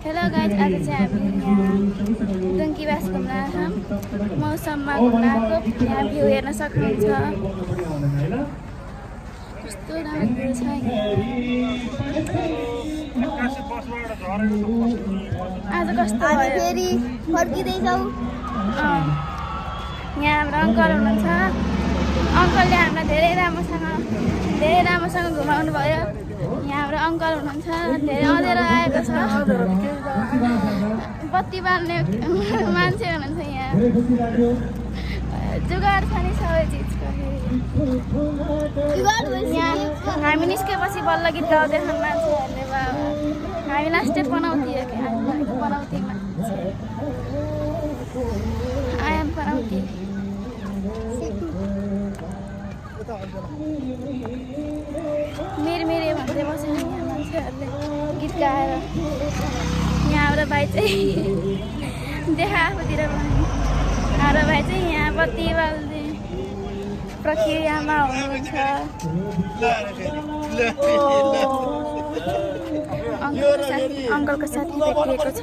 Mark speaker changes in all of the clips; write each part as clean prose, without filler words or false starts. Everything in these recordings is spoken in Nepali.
Speaker 1: हेलो गाइज, आज चाहिँ हामी यहाँ डुङ्कीबास घुम्न आएछौँ। मौसममा घुम्न आएको। यहाँ भ्यू हेर्न सक्नुहुन्छ। कस्तो राम्रो भ्यू छ आज। कस्तो
Speaker 2: फेरि फर्किँदैछौँ।
Speaker 1: यहाँ हाम्रो अङ्कल हुनुहुन्छ। अङ्कलले हामीलाई धेरै राम्रोसँग घुमाउनु भयो। यहाँ हाम्रो अङ्कल हुनुहुन्छ। धेरै अँध्यारो आएको छ। बत्ती बाल्ने मान्छे हुनुहुन्छ। यहाँ जुगाड छ नि सबै चिजको। यहाँ हामी निस्केपछि बल्ल गीत गाउँदै छन् मान्छेहरूले। बाबा हामी लास्टै पनाउथी हो कि पनाउथी मान्छे। आयाम पनाउथी। मेरे भन्दै बस्यो यहाँ मान्छेहरूले गीत गाएर। यहाँ हाम्रो भाइ चाहिँ देखा आफूतिर भन्यो। हाम्रो भाइ चाहिँ यहाँ बत्ती बाल्ने प्रक्रियामा हुनुहुन्छ। अङ्कलको साथी भेटिएको छ।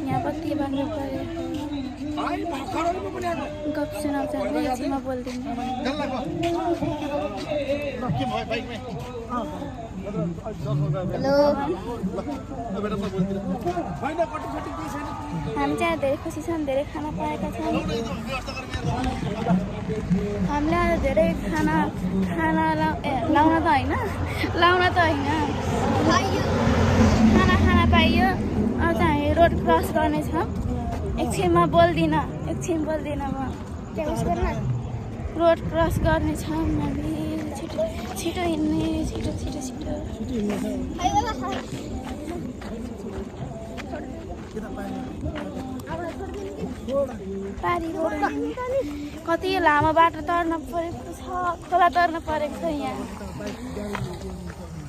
Speaker 1: यहाँ बत्ती बाल्नु पर्यो। गफ सुनाउँछ। एकछिनमा बोलिदिनु।
Speaker 2: हेलो।
Speaker 1: हामी चाहिँ धेरै खुसी छौँ। धेरै खाना पाएका छौँ। हामीले आज धेरै खाना लाउन त होइन खाना पाइयो। अब चाहिँ हामी रोड क्रस गर्नेछौँ। एकछिनमा बोल्दिनँ म। रोड क्रस गर्नेछौँ हामी। छिटो हिँड्ने। छिटो। पारी रोड कति लामो बाटो तर्न परेको छ। तल तर्न परेको छ। यहाँ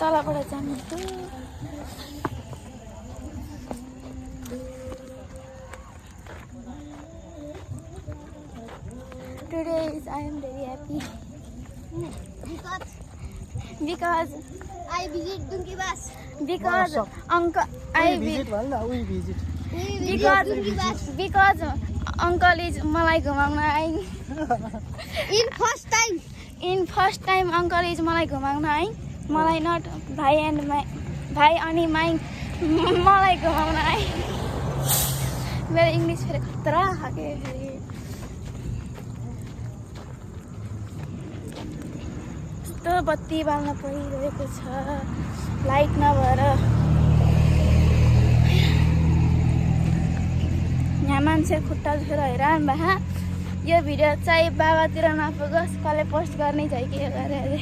Speaker 1: तलबाट जानु। Today I am very happy because
Speaker 2: I visit Dungkibas.
Speaker 1: Because uncle because uncle is मलाई घुमाउन आइन्। In first time uncle is मलाई घुमाउन आइन्। मलाई नट भाइ अनि मलाई घुमाउन आइन्। मेरो इङ्ग्लिस फेरि खतरा खाके। कस्तो बत्ती बाल्न परिरहेको छ लाइट नभएर। यहाँ मान्छे खुट्टा दुखेर हैरान भए। यो भिडियो चाहिँ बाबातिर नपुगोस्। कसले पोस्ट गर्ने चाहिँ के गरे अरे।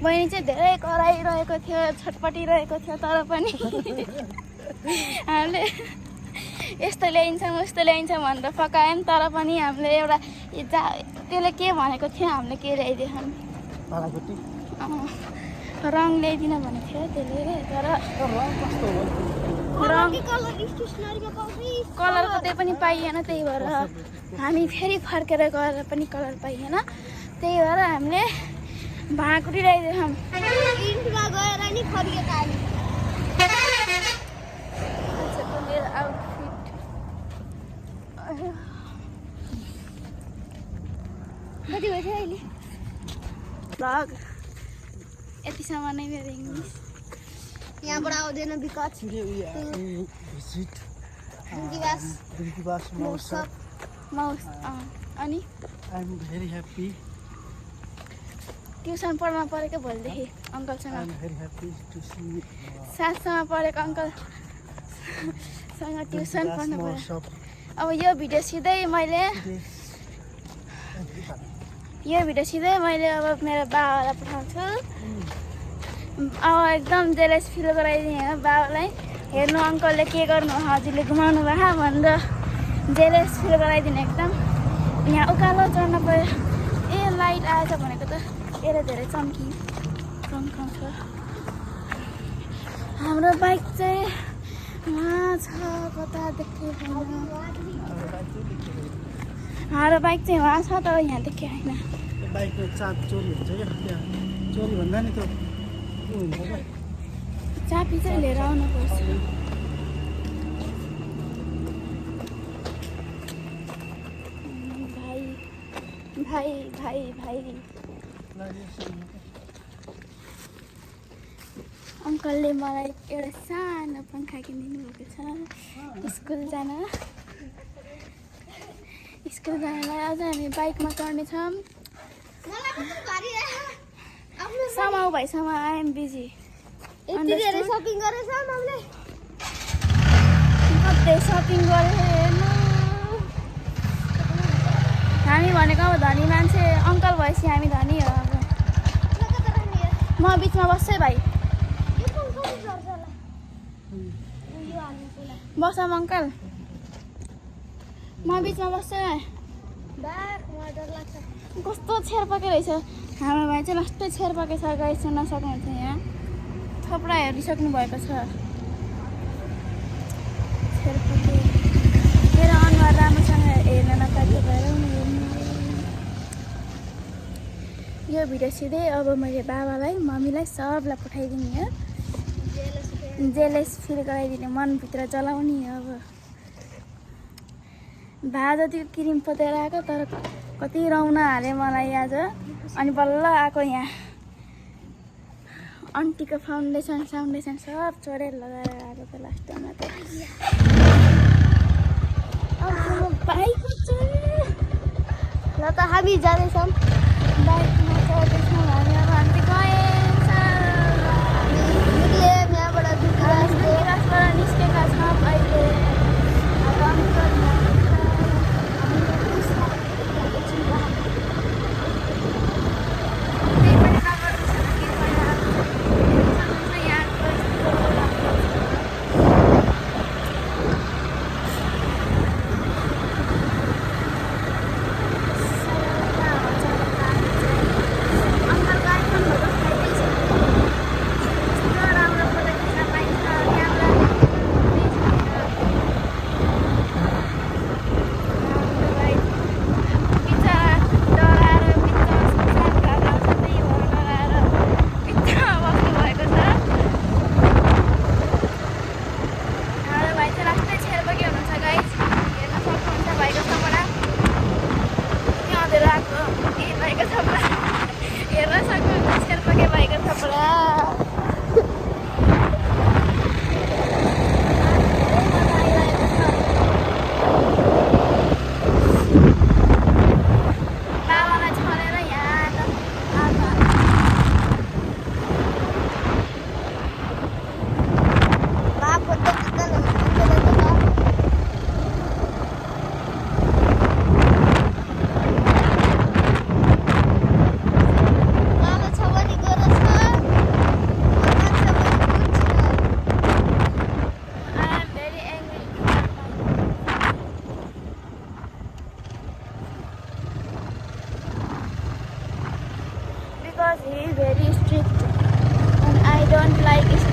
Speaker 1: बहिनी चाहिँ धेरै कराइरहेको थियो, छटपटिरहेको थियो। तर पनि हामीले यस्तो ल्याइन्छौँ भनेर फकायौँ। तर पनि हामीले एउटा त्यसले के भनेको थियो हामीले के ल्याइदियौँ। रङ ल्याइदिन भनेको थियो त्यसले। तर कलरको त्यही पनि पाइएन। त्यही भएर हामी फेरि फर्केर गएर पनि कलर पाइएन। त्यही भएर हामीले भाँकुटी ल्याइदियौँ। मेरो आउटफिट कति भयो अहिले भ्लग यतिसम्म नै। मेरो इङ्ग्लिस
Speaker 2: यहाँबाट आउँदैन बिकज
Speaker 1: अनि ट्युसन पढ्न परेको भोलिदेखि अङ्कलसँग। साथसँग पढेको अङ्कलसँग ट्युसन पढ्नु पर्यो। अब यो भिडियो सिधै मैले अब मेरो बाबालाई पठाउँछु। अब एकदम जेलस फिल गराइदिने हो बाबालाई। हेर्नु अङ्कलले के गर्नु हजुरले घुमाउनु भयो भनेर जेलस फिल गराइदिने एकदम। यहाँ उकालो चढ्न पऱ्यो। ए लाइट आएछ भनेको त यसले धेरै चम्काउँछ। हाम्रो बाइक चाहिँ वहाँ छ कता देख्दै हाम्रो बाइक चाहिँ वहाँ छ तर यहाँ देख्यो होइन
Speaker 3: त्यो बाइकको चाप चोरी हुन्छ क्या त्यहाँ चोरी भन्दा नि त्यो ऊ हुन्छ क्या
Speaker 1: चाबी चाहिँ लिएर आउनुपर्छ भाइ भाइ भाइ भाइ अङ्कलले मलाई एउटा सानो पङ्खा किनिदिनु भएको छ स्कुल जानलाई आज हामी बाइकमा चढ्नेछौँ
Speaker 2: मलाई कस्तो भारी आफ्नो
Speaker 1: समाउ भाइ समाउ आई एम बिजी
Speaker 2: यति धेरै सपिङ गरेछ मैले
Speaker 1: कतै सपिङ गरेर हेर्नु हामी भनेको अब धनी मान्छे अङ्कल भएपछि हामी धनी हो अब म बिचमा बस्छु है भाइ बसम अङ्कल म बिचमा बस्छु है कस्तो छेर्पाके रहेछ हाम्रो भाइ चाहिँ लास्टै छेर्पाके छ गाइस सुन्न सक्नुहुन्छ यहाँ थोप्रा हेरिसक्नु भएको छ छेर्पाके मेरो अनुहार राम्रोसँग हेर्न नपाएको भएर यो भिडियो सिधै अब मैले बाबालाई मम्मीलाई सबलाई पठाइदिने हो जेलेस फिल गराइदिने मनभित्र जलाउने अब भा जतिको क्रिम पोतेर आएको तर कति रौन हाल्यो मलाई आज अनि बल्ल आएको यहाँ आन्टीको फाउन्डेसन सब चोरेर लगाएर आएको त लास्टमा त बाइक
Speaker 2: ल त हामी जाँदैछौँ
Speaker 1: बाइकमा चढ्दैछौँ हामी अब हामी
Speaker 2: निक्ले यहाँबाट
Speaker 1: क्लासबाट निस्केका छौँ अहिले अब uncle because he is very strict and I don't like